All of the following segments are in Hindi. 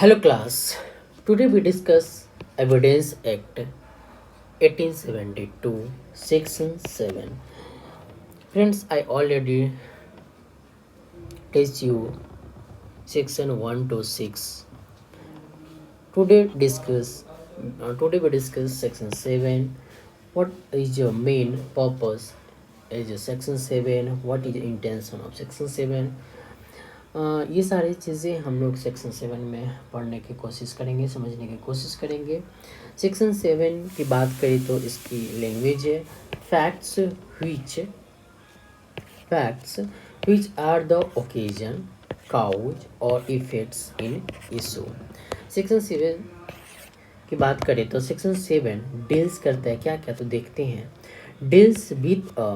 Hello class. Today we discuss Evidence Act 1872 Section 7. Friends, I already teach you section 1 to 6. Today we discuss section 7. What is your main purpose? Is your section 7? What is the intention of section 7? ये सारी चीज़ें हम लोग सेक्शन 7 में पढ़ने की कोशिश करेंगे, समझने की कोशिश करेंगे। सेक्शन 7 की बात करें तो इसकी लैंग्वेज है facts which are the occasion, cause और effects in issue। सेक्शन 7 की बात करें तो सेक्शन 7 डील्स करता है क्या क्या, तो देखते हैं। Deals with a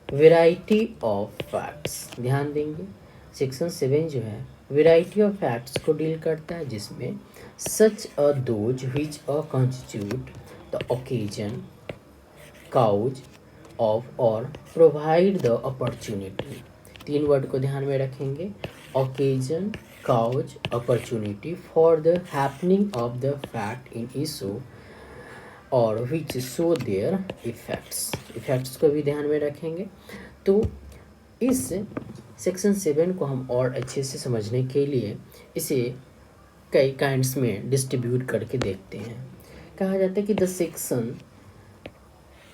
variety of facts, ध्यान देंगे। सेक्शन 7 जो है वेराइटी ऑफ फैक्ट्स को डील करता है, जिसमें such a those which a constitute the occasion, cause of और प्रोवाइड द अपॉर्चुनिटी। तीन वर्ड को ध्यान में रखेंगे, occasion, cause, opportunity for the happening of the fact in issue और विच शो देयर इफेक्ट्स को भी ध्यान में रखेंगे। तो इस सेक्शन 7 को हम और अच्छे से समझने के लिए इसे कई काइंड्स में डिस्ट्रीब्यूट करके देखते हैं। कहा जाता है कि the section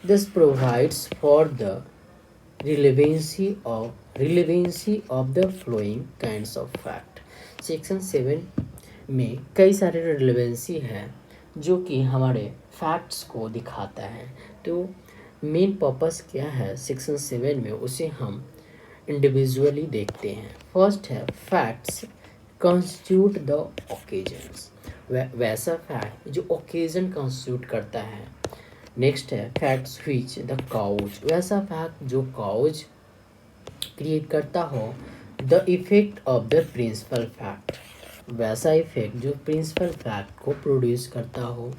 this provides for the relevancy of the flowing kinds of fact. Section 7 में कई सारे रिलेवेंसी है जो कि हमारे फैक्ट्स को दिखाता है। तो मेन पर्पस क्या है सेक्शन 7 में, उसे हम इंडिविजुअली देखते हैं। फर्स्ट है फैक्ट्स कॉन्स्टिट्यूट द ओकेजन्स, वैसा फैक्ट जो ओकेजन कॉन्स्टिट्यूट करता है। नेक्स्ट है फैक्ट्स व्हिच द काउज, वैसा फैक्ट जो काउज क्रिएट करता हो। The effect of the principal fact, वैसा इफेक्ट जो प्रिंसिपल फैक्ट को प्रोड्यूस करता हो।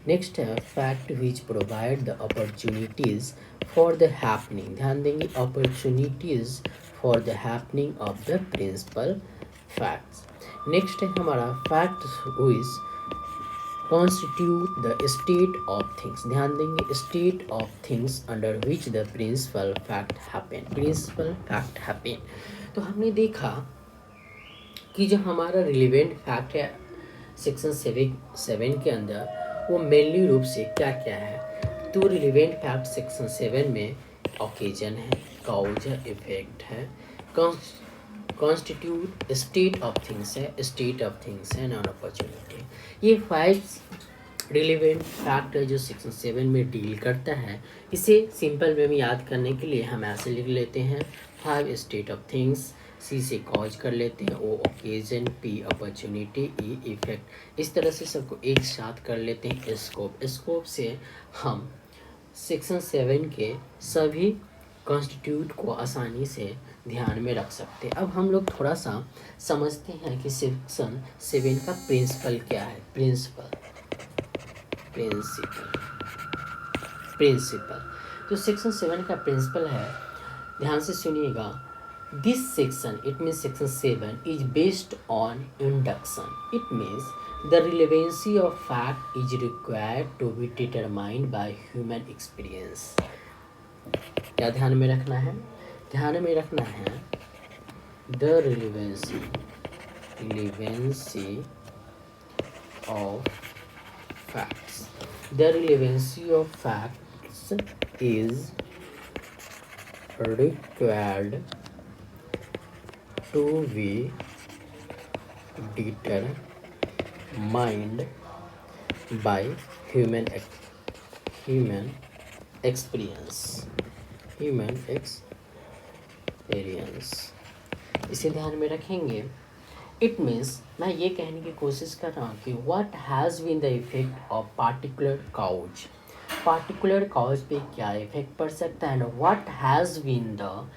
नेक्स्ट है fact which provide the opportunities for the happening, ध्यान देंगे, opportunities for the happening of the principal facts. Next है हमारा facts which constitute the state of things, ध्यान देंगे, state of things under which the principal fact happen. तो हमने देखा कि जो हमारा रिलेवेंट फैक्ट है सेक्शन 7 के अंदर, वो मेनली रूप से क्या क्या है। तो रिलेवेंट फैक्ट सेक्शन 7 में ओकेजन है, काउज है, इफेक्ट है, कॉन्स्टिट्यूट स्टेट ऑफ थिंग्स है, नॉन अपॉर्चुनिटी। ये 5 रिलेवेंट फैक्ट है जो सेक्शन 7 में डील करता है। इसे सिंपल वे में याद करने के लिए हम ऐसे लिख लेते हैं 5 स्टेट ऑफ थिंग्स, सी से कॉज कर लेते हैं, O occasion, P opportunity, E effect. इस तरह से सबको एक साथ कर लेते हैं। स्कोप से हम सेक्शन 7 के सभी कॉन्स्टिट्यूट को आसानी से ध्यान में रख सकते हैं। अब हम लोग थोड़ा सा समझते हैं कि सेक्शन 7 का प्रिंसिपल क्या है। प्रिंसिपल तो सेक्शन 7 का प्रिंसिपल है, ध्यान से सुनिएगा। This section, it means section 7 is based on induction. It means the relevancy of fact is required to be determined by human experience. क्या ध्यान में रखना है? ध्यान में रखना है the relevancy of facts. The relevancy of facts is required to be determined by human experience. इसे ध्यान में रखेंगे। इट मीन्स मैं ये कहने की कोशिश कर रहा हूँ कि what has been the effect of particular cause पे क्या इफेक्ट पड़ सकता है, and what has been the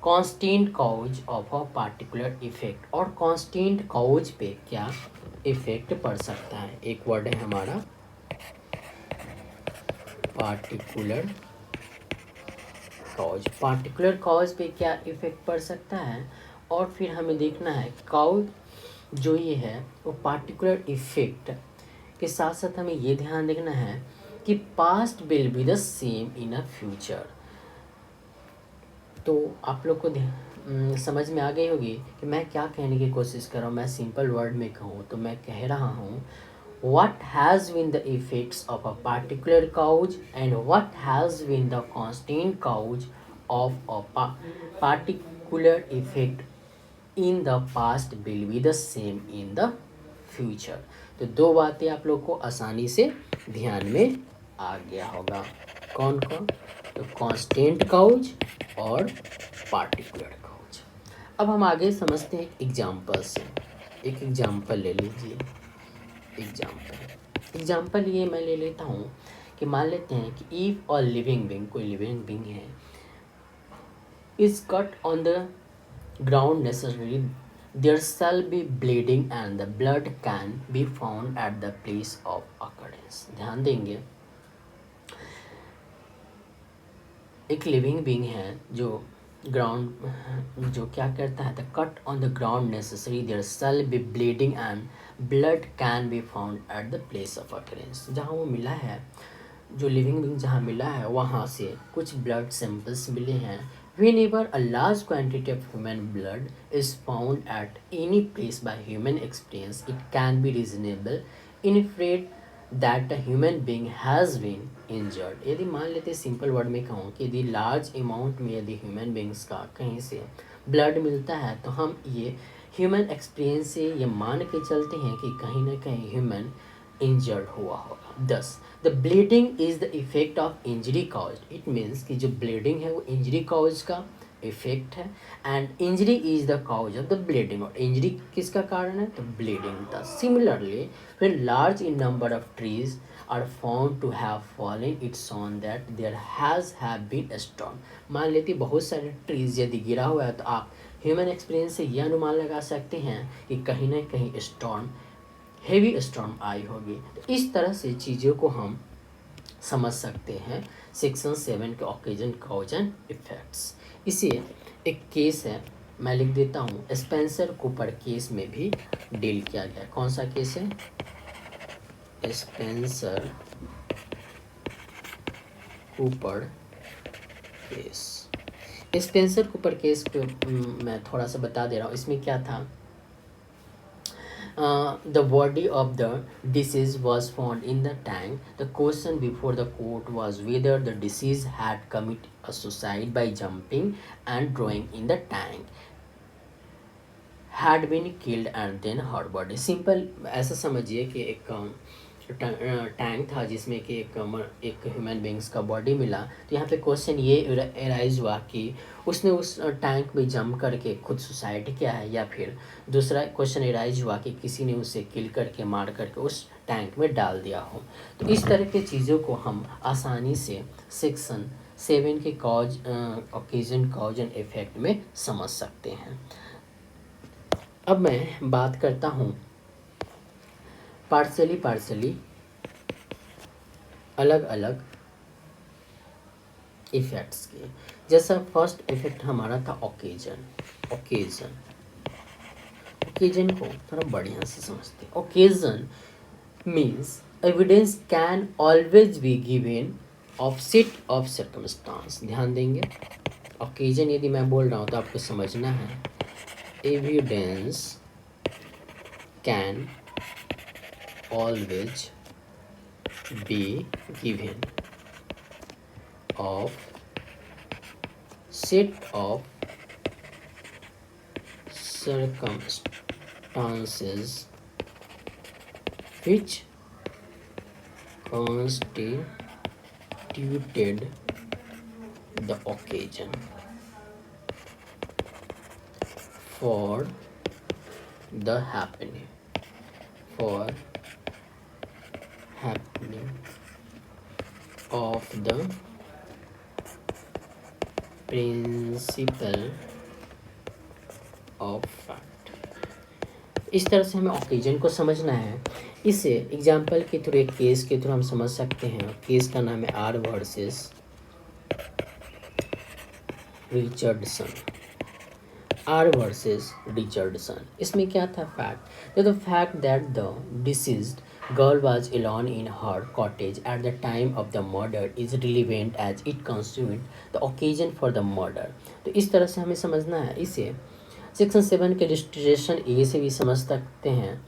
constant cause of a particular effect, और कांस्टेंट काउज पे क्या इफेक्ट पड़ सकता है। एक वर्ड है हमारा पार्टिकुलर काउज पे क्या इफेक्ट पड़ सकता है। और फिर हमें देखना है काउज जो ये है वो पार्टिकुलर इफेक्ट के साथ साथ हमें ये ध्यान रखना है कि past will be the same in a future. तो आप लोग को समझ में आ गई होगी कि मैं क्या कहने की कोशिश कर रहा हूँ। मैं सिंपल वर्ड में कहूँ तो मैं कह रहा हूँ what has been the effects of a particular cause and what has been the constant cause of a particular effect in the past will be the same in the future। तो दो बातें आप लोग को आसानी से ध्यान में आ गया होगा। कौन कौन? तो कांस्टेंट काउज और पार्टिकुलर काउज। अब हम आगे समझते हैं एग्जाम्पल से। एक एग्जाम्पल ले लीजिए। एग्जाम्पल ये मैं ले लेता हूँ कि मान लेते हैं कि इफ अ लिविंग बीइंग, कोई लिविंग बीइंग है, is cut on the ground necessarily there shall be bleeding and the blood can be found at the place of occurrence। ध्यान देंगे, एक लिविंग बीइंग है जो ग्राउंड जो क्या करता है, the cut on the ground necessary there shall be bleeding and blood can be found at the place of occurrence. जहाँ वो मिला है, जो लिविंग बीइंग जहाँ मिला है वहाँ से कुछ ब्लड सैंपल्स मिले हैं। Whenever a large quantity of human blood is found at any place by human experience, it can be reasonable inferred that a human being has been injured। यदि मान लेते सिंपल वर्ड में कहूँ कि यदि लार्ज अमाउंट में यदि ह्यूमन बींग्स का कहीं से ब्लड मिलता है तो हम ये ह्यूमन एक्सपीरियंस से ये मान के चलते हैं कि कहीं ना कहीं ह्यूमन इंजर्ड हुआ होगा। 10 the bleeding is the effect of injury cause. It means कि जो ब्लीडिंग है वो इंजरी कॉज का इफेक्ट है and injury is the cause of the bleeding. और इंजरी किसका कारण है? तो ब्लीडिंग था। Similarly when large in number of trees are found to have fallen it's shown that there has have been storm. मान लेते बहुत सारे ट्रीज यदि गिरा हुआ है तो आप ह्यूमन एक्सपीरियंस से यह अनुमान लगा सकते हैं कि कहीं ना कहीं स्टॉर्म, हेवी स्टॉर्म आई होगी। तो इस तरह से चीज़ों को हम समझ सकते हैं सेक्शन 7 के ओकेजन कॉज एंड इफेक्ट्स। इसे एक केस है, मैं लिख देता हूँ, स्पेंसर कूपर केस में भी डील किया गया। कौन सा केस है? Spencer Cooper case. Spencer Cooper case को मैं थोड़ा सा बता दे रहा हूँ। इसमें क्या था, the body of the deceased was found in the tank. The question before the court was whether the deceased had committed a suicide by jumping and drawing in the tank, had been killed and then her body। Simple ऐसा समझिए कि एक टैंक था जिसमें कि एक ह्यूमन बींग्स का बॉडी मिला। तो यहाँ पे क्वेश्चन ये एराइज हुआ कि उसने उस टैंक में जंप करके खुद सुसाइड किया है, या फिर दूसरा क्वेश्चन एराइज हुआ कि किसी ने उसे किल करके मार करके उस टैंक में डाल दिया हो। तो इस तरह की चीज़ों को हम आसानी से सेक्शन 7 के cause occasion cause and effect में समझ सकते हैं। अब मैं बात करता हूँ पार्सली अलग अलग इफेक्ट्स के। जैसा फर्स्ट इफेक्ट हमारा था ओकेजन को थोड़ा बढ़िया से समझते हैं। Occasion means evidence can always be given of set of circumstance. ध्यान देंगे, ओकेजन यदि मैं बोल रहा हूँ तो आपको समझना है, evidence can always be given of set of circumstances which constituted the occasion for the happening of the principle of fact। इस तरह से हमें ओकेजन को समझना है। इसे एग्जाम्पल के थ्रू, एक केस के थ्रू हम समझ सकते हैं। केस का नाम है R versus Richardson. R versus Richardson. इसमें क्या था fact, the fact that the deceased girl was alone in her cottage at the time of the murder is relevant as it constituted the occasion for the murder। तो इस तरह से हमें समझना है इसे। सेक्शन 7 के रजिस्ट्रेशन ए से भी समझ सकते हैं।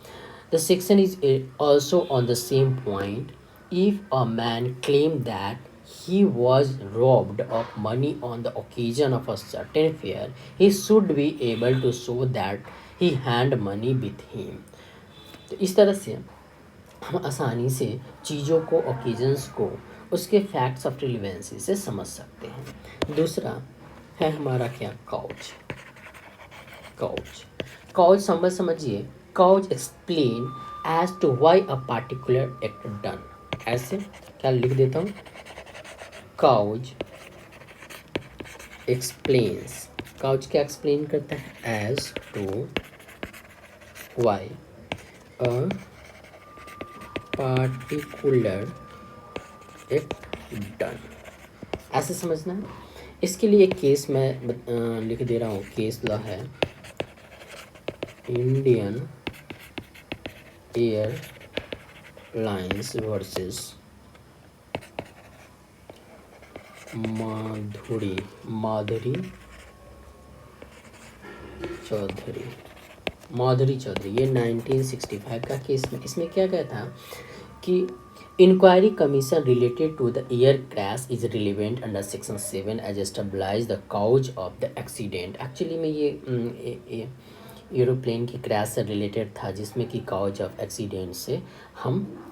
The section is also on the same point if a man claim that he was robbed of money on the occasion of a certain fair, he should be able to show that he had money with him। तो इस तरह से हम आसानी से चीज़ों को, ओकेजन्स को उसके फैक्ट्स ऑफ रिलेवेंसी से समझ सकते हैं। दूसरा है हमारा क्या, काउच। काउच काउच समझिए। Cause explain as to why a particular act done. ऐसे क्या लिख देता हूँ, काउच एक्सप्लेन्स। काउच क्या एक्सप्लेन करता है, as to why a particular act done, ऐसे समझना है। इसके लिए केस मैं लिख दे रहा हूँ। केस लॉ है Indian Airlines versus Madhuri Chaudhary. ये 1965 का केस में, इसमें क्या कहता कि inquiry commission related to the air crash is relevant under section 7 as establishes the cause of the accident. Actually में ये एरोप्लेन की क्रैश से रिलेटेड था, जिसमें कि काउज ऑफ एक्सीडेंट से हम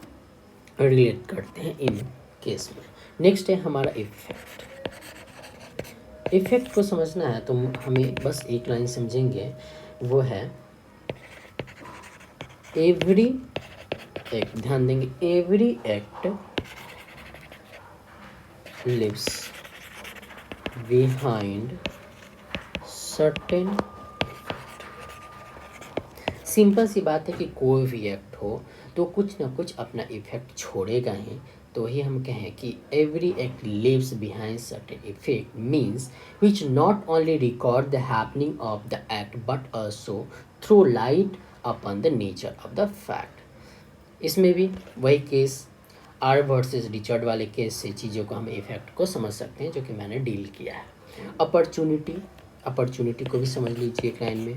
रिलेट करते हैं इन केस में। नेक्स्ट है हमारा इफेक्ट। इफेक्ट को समझना है तो हमें बस एक लाइन समझेंगे, वो है एवरी एक्ट। ध्यान देंगे, every act lives behind certain. Simple सी बात है कि कोई भी एक्ट हो तो कुछ ना कुछ अपना इफेक्ट छोड़ेगा ही। तो ही हम कहें कि every act lives behind certain effect means which not only record the happening of the act but also throw light upon the nature of the fact. इसमें भी वही केस, आर वर्सेस रिचर्ड वाले केस से चीज़ों को हम इफेक्ट को समझ सकते हैं, जो कि मैंने डील किया है। अपॉर्चुनिटी को भी समझ लीजिए एक लाइन में।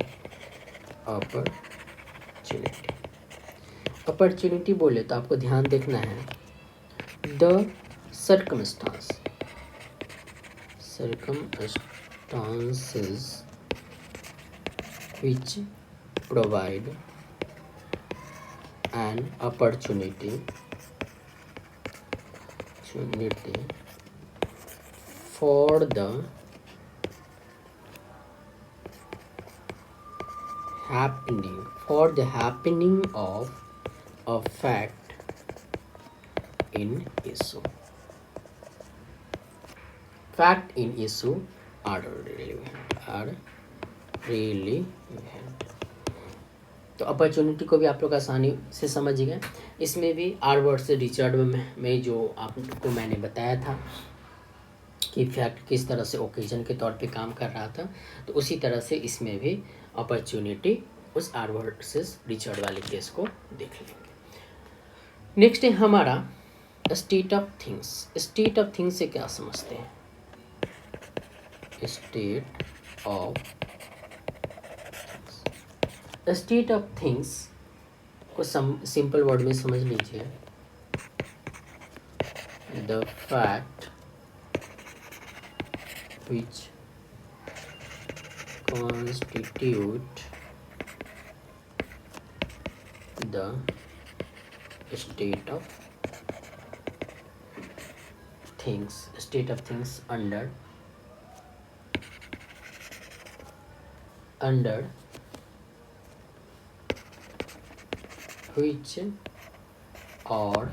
अपॉर्चुनिटी बोले तो आपको ध्यान देखना है, the circumstances which provide an opportunity for the happening of a fact in issue are relevant। तो अपॉर्चुनिटी को भी आप लोग आसानी से समझ गए। इसमें भी आर वर्ड रिचर्ड में जो आपको मैंने बताया था कि फैक्ट किस तरह से ओकेजन के तौर पे काम कर रहा था, तो उसी तरह से इसमें भी अपॉर्चुनिटी उस आर वर्सेस रिचर्ड वाले केस को देख लेंगे। नेक्स्ट है हमारा state of things. State of things से क्या समझते हैं, स्टेट ऑफ थिंग्स को सिंपल वर्ड में समझ लीजिए, the fact which constitute the state of things under which or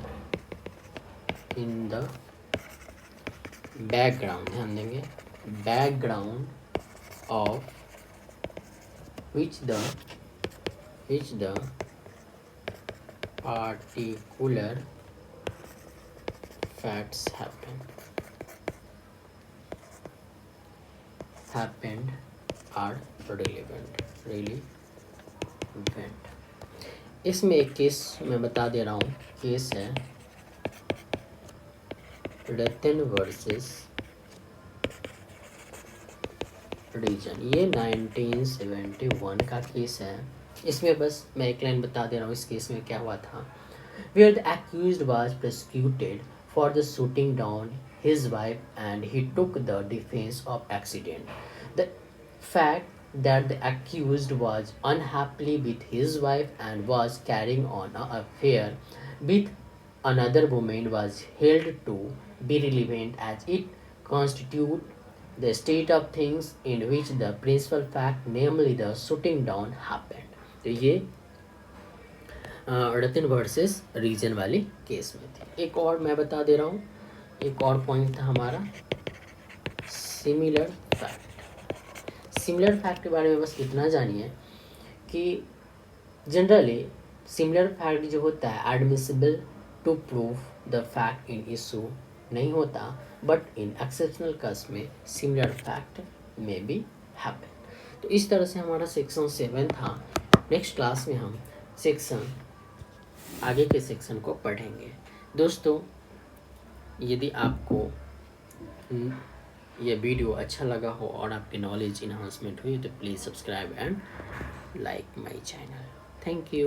in the background। ध्यान देंगे, background of which the particular facts happened are relevant. इसमें एक केस मैं बता दे रहा हूँ, केस है रतन वर्सेस रीजन। ये 1971 का केस है। इसमें बस मैं एक लाइन बता दे रहा हूँ इस केस में क्या हुआ था। Where the accused was prosecuted for the shooting down his wife and he took the defense of accident. The fact that the accused was unhappy with his wife and was carrying on an affair with another woman was held to be relevant as it constituted the state of things in which the principal fact, namely the shooting down, happened. तो ये रतिन वर्सेस रीजन वाली केस में थी। एक और मैं बता दे रहा हूँ, एक और पॉइंट था हमारा सिमिलर फैक्ट। सिमिलर फैक्ट के बारे में बस इतना जानिए कि जनरली सिमिलर फैक्ट जो होता है admissible to prove the fact in issue नहीं होता, बट इन एक्सेप्शनल केस में सिमिलर फैक्ट में भी हैपन। तो इस तरह से हमारा सेक्शन 7 था। नेक्स्ट क्लास में हम सेक्शन आगे के सेक्शन को पढ़ेंगे। दोस्तों, यदि आपको ये वीडियो अच्छा लगा हो और आपकी नॉलेज इन्हांसमेंट हुई तो please subscribe and like my channel. Thank you.